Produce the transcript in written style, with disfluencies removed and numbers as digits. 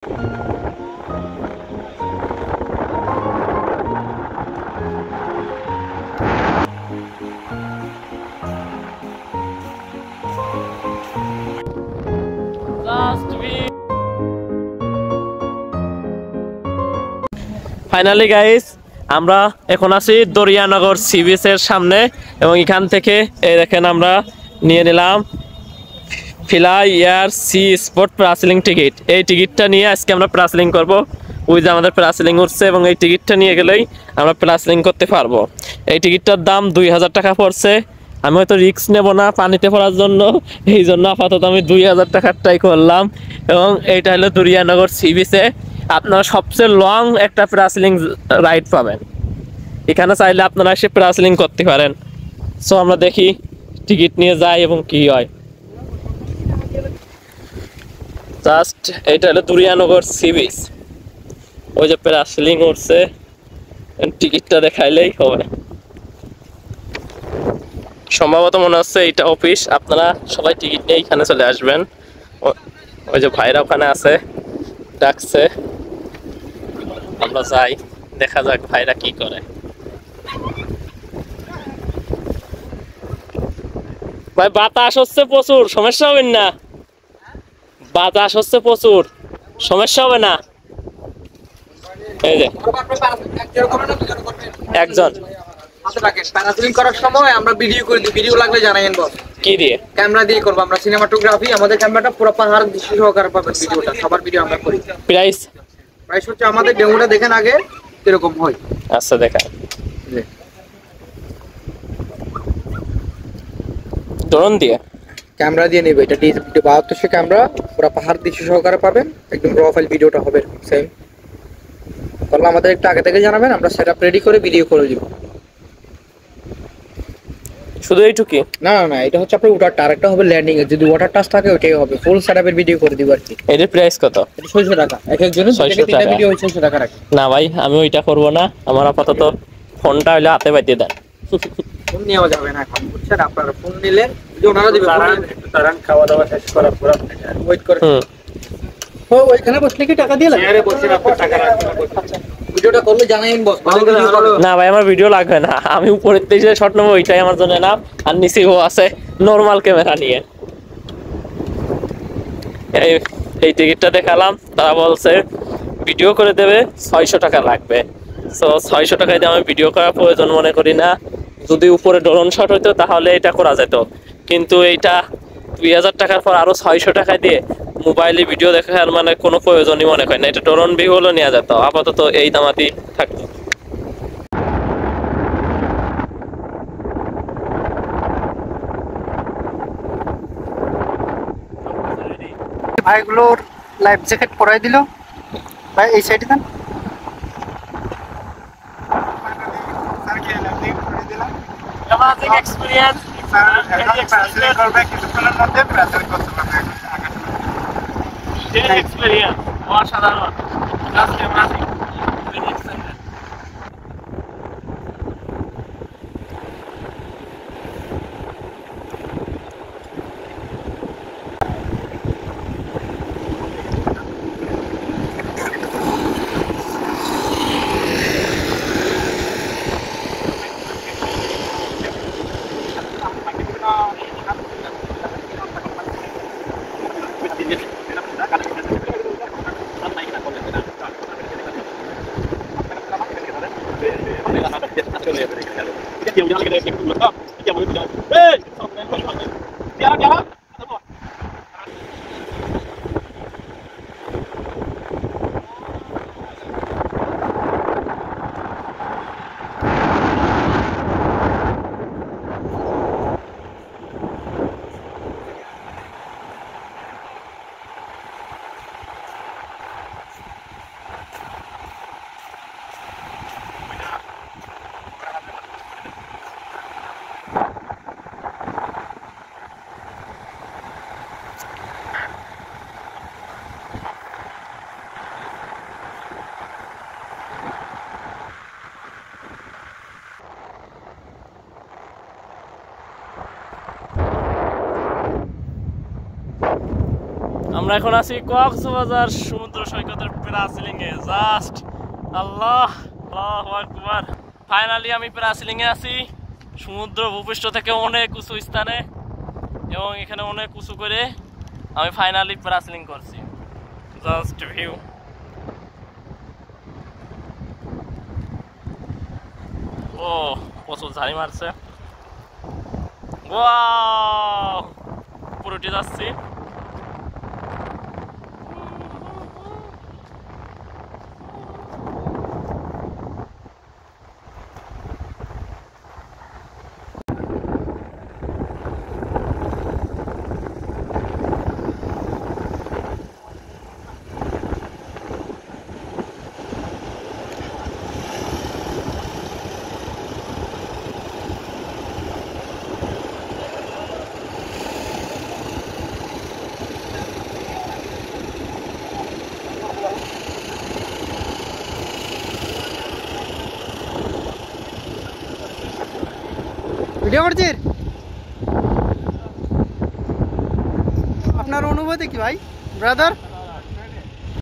Finally guys, আমরা এখন আছি দরিয়ানগর সি বিচের সামনে এবং এখান থেকে এই দেখেন আমরা নিয়ে নিলাম fly air sea sport parasailing ticket. এই টিকিটটা নিয়ে আজকে আমরা প্যারাসেলিং করব। ওই যে আমাদের প্যারাসেলিং উঠছে এবং এই টিকিটটা নিয়ে গেলেই আমরা প্যারাসেলিং করতে পারবো। এই টিকিটটার দাম 2000 টাকা পড়ছে। আমি হয়তো রিস্ক নেব না পানিতে পড়ার জন্য, এই জন্য আপাতত আমি 2000 টাকারটাই করলাম। এবং এইটা হলো দরিয়ানগর সি বিচে আপনারা সবচেয়ে লং একটা প্যারাসেলিং রাইড পাবেন। এখানে চাইলে আপনারা এসে প্যারাসেলিং করতে পারেন। সো আমরা দেখি টিকিট নিয়ে যাই এবং কি হয়। জাস্ট এটা হলো দরিয়ানগর সি বিচ। ওই যে প্যারাসেলিং উঠছে, টিকিটটা দেখাইলেই হবে। সম্ভবত মনে হচ্ছে এইটা অফিস। আপনারা সবাই টিকিট নিয়ে এখানে চলে আসবেন। ওই যে ভাইরা ওখানে আছে, ডাকছে, আমরা যাই, দেখা যাক ভাইরা কি করে। ভাই বাতাস হচ্ছে প্রচুর, সমস্যা হবে না? বাতাস হচ্ছে প্রচুর, সমস্যা হবে না? এই যে একজন প্যারাসেলিং করার সময় আমরা ভিডিও করে দিই, ভিডিও লাগলে জানাইন বস। কি দিয়ে? ক্যামেরা দিয়ে করব আমরা, সিনেমাটোগ্রাফি। আমাদের ক্যামেরাটা পুরো পাহাড় দৃশ্য সহকারে পাবেন ভিডিওটা, সবার ভিডিও আমরা করি। প্রাইস প্রাইস হচ্ছে আমাদের ডেমোটা দেখেন আগে এরকম হয়। আচ্ছা দেখা ড্রোন দিয়ে ক্যামেরা দিয়ে নেবে, এটা D7200 ক্যামেরা, পুরো পাহাড় দৃশ্য সহকারে পাবেন। একদম র ফাইল ভিডিওটা হবে সেম। তাহলে আমাদের একটু আগে থেকে জানাবেন, আমরা সেটআপ রেডি করে ভিডিও করে দিব। শুধু এইটুকুই? না না না, এটা হচ্ছে আপনার ওয়াটার, আরেকটা হবে ল্যান্ডিং এর। যদি ওয়াটার টাচ থাকে ওইটাই হবে। ফুল সেটআপের ভিডিও করে দিব আর কি। এর প্রাইস কত? এটা 600 টাকা। এক একজনের 600 তিনটা টাকা। ভিডিও 600 টাকা রাখি। না ভাই, আমি ওইটা করব না। আমার আপাতত ফোনটা হইলে হাতে পাইতে দেন। ফোন নেওয়া যাবে না এখন, বুঝছেন? আপনারা ফোন নিলে যে ওনারা দিবে, তারান খাওয়া দাওয়া শেষ করার পর ওয়েট করে। ও ওইখানে বসলে কি টাকা দিয়ে লাগে? আরে বসেন, আপনি টাকা রাখবেন। ভিডিওটা করলে জানাইন বস, ভালো ভিডিও করবে। না ভাই, আমার ভিডিও লাগবে না। আমি উপরের থেকে যে শট নেব ওইটাই আমার জন্য না। আর নিচে ও আছে নরমাল ক্যামেরা নিয়ে। এই টিকিটটা দেখালাম, তারা বলছে ভিডিও করে দেবে, 600 টাকা লাগবে। সো 600 টাকায় দিয়ে আমি ভিডিও করার প্রয়োজন মনে করি না। যদি উপরে ড্রোন শট হইতো তাহলে এটা করা যেত, কিন্তু এইটা 2000 টাকার পর আরো 600 টাকা দিয়ে মোবাইলে ভিডিও দেখার মানে কোনো প্রয়োজনই মনে হয় না। এটা ড্রোন ভিউ হলো নেওয়া যেত, আপাতত এই দামাতেই থাকতো। ভাইগুলোর লাইফ জ্যাকেট পরাই দিল। ভাই এই সাইডে দেন। Amazing experience. অসাধারণ। আমরা এখন আছি কক্সবাজার সমুদ্র সৈকতের প্যারাসিলিং এ। জাস্ট আল্লাহ আল্লাহু আকবার। ফাইনালি আমি প্যারাসিলিং এ আছি সমুদ্র ভূপৃষ্ঠ থেকে অনেক উঁচু স্থানে, এবং এখানে অনেক উঁচু করে আমি ফাইনালি প্যারাসিলিং করছি। Just view. ও প্রচুর ঝাড়ি মারছে। ওয়াও, পুরোটি যাচ্ছি। ভিডিও করছিস? আপনার অনুভূতি কি ভাই, ব্রাদার?